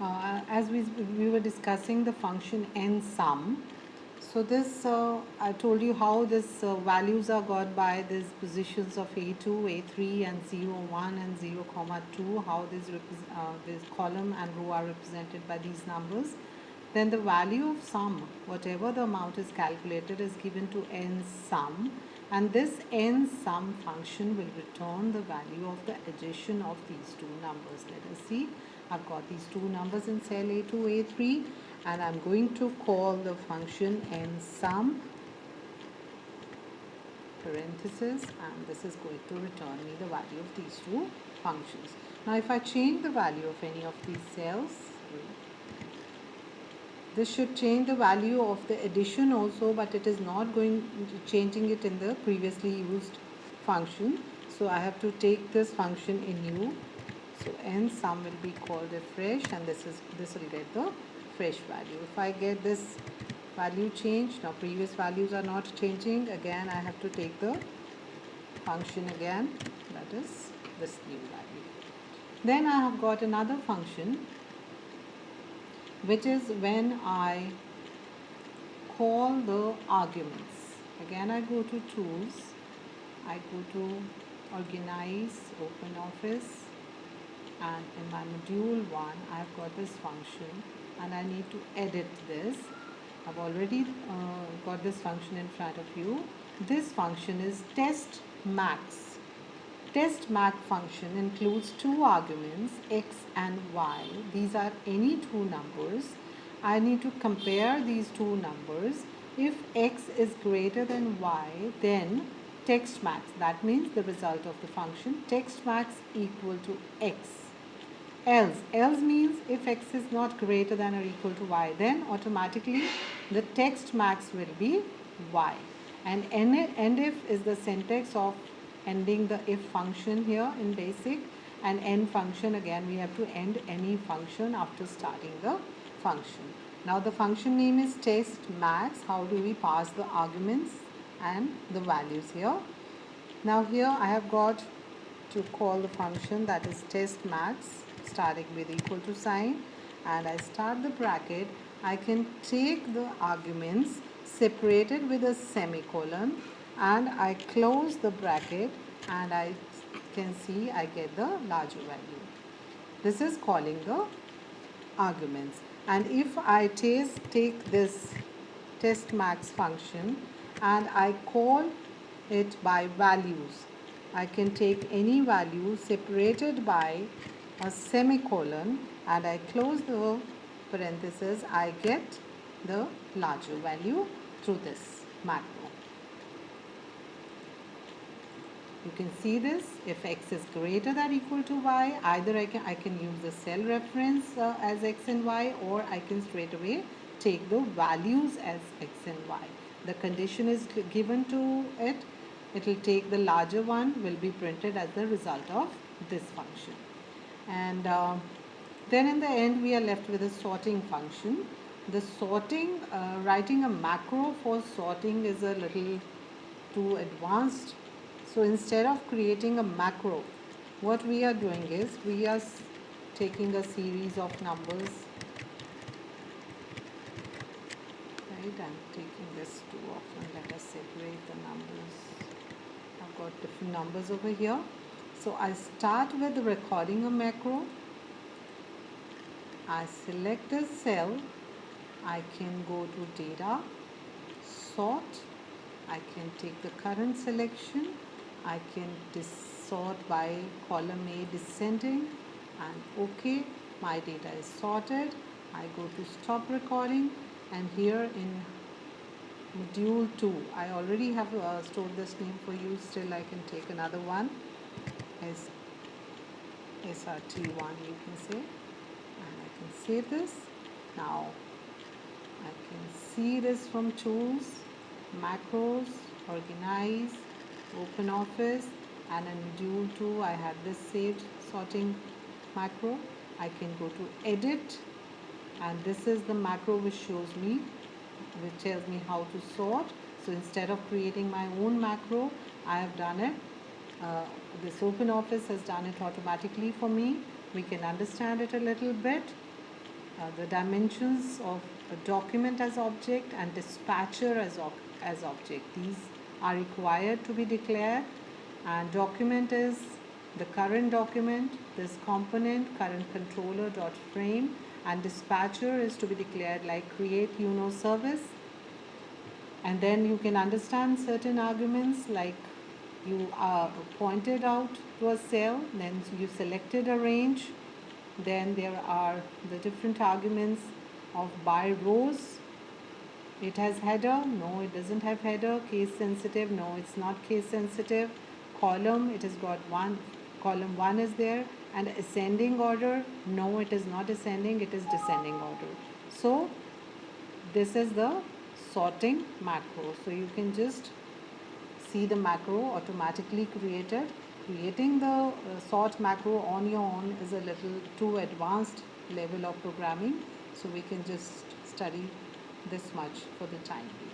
As we were discussing the function n sum, so this I told you how this values are got by these positions of a2, a3 and 0, 1 and 0 comma 2, how this column and row are represented by these numbers. Then the value of sum, whatever the amount is calculated, is given to n sum, and this n sum function will return the value of the addition of these two numbers. Let us see. I've got these two numbers in cell A2, A3, and I'm going to call the function n sum parenthesis, and this is going to return me the value of these two functions. Now if I change the value of any of these cells, this should change the value of the addition also, but it is not changing it in the previously used function. So I have to take this function in new. So n sum will be called a fresh, and this will get the fresh value. If I get this value changed, now previous values are not changing, again I have to take the function again, that is this new value. Then I have got another function, which is when I call the arguments. Again I go to tools, I go to organize, open office, and in my module 1 I have got this function and I need to edit this. I've already got this function in front of you. This function is test max. Test max function includes two arguments, x and y. These are any two numbers. I need to compare these two numbers. If x is greater than y, then text max, that means the result of the function, text max equal to x. Else means if x is not greater than or equal to y, then automatically the text max will be y. And end if is the syntax of ending the if function here in basic, and end function, again we have to end any function after starting the function. Now the function name is test max. How do we pass the arguments and the values here? Now here I have got to call the function, that is test max, starting with equal to sign, and I start the bracket. I can take the arguments separated with a semicolon, and I close the bracket, and I can see I get the larger value. This is calling the arguments. And if I take this test max function and I call it by values, I can take any value separated by a semicolon and I close the parenthesis, I get the larger value through this macro. You can see this. If x is greater than or equal to y, either I can use the cell reference as x and y, or I can straight away take the values as x and y. The condition is given to it. It will take the larger one, will be printed as the result of this function. And then in the end we are left with a sorting function. The sorting, writing a macro for sorting is a little too advanced. So instead of creating a macro, what we are doing is we are taking a series of numbers. Right, I'm taking this too often. Let us separate the numbers. I've got different numbers over here. So I start with recording a macro. I select a cell. I can go to data, sort. I can take the current selection. I can sort by column A descending, and OK, my data is sorted. I go to stop recording, and here in module 2, I already have stored this name for you, still I can take another one as SRT1, you can say, and I can save this. Now I can see this from tools, macros, organize, open office, and in module 2 I have this saved sorting macro. I can go to edit, and this is the macro which shows me, which tells me how to sort. So instead of creating my own macro, I have done it. This open office has done it automatically for me. We can understand it a little bit. the dimensions of a document as object and dispatcher as object. These are required to be declared, and document is the current document, this component current controller dot frame, and dispatcher is to be declared like create service. And then you can understand certain arguments like you pointed out to a cell, then you selected a range, then there are the different arguments of by rows. It has header, no it doesn't have header. Case sensitive, no it's not case sensitive. Column, it has got one, column 1 is there. And ascending order, no it is not ascending, it is descending order. So this is the sorting macro. So you can just see the macro automatically created. Creating the sort macro on your own is a little too advanced level of programming, so we can just study this much for the time being.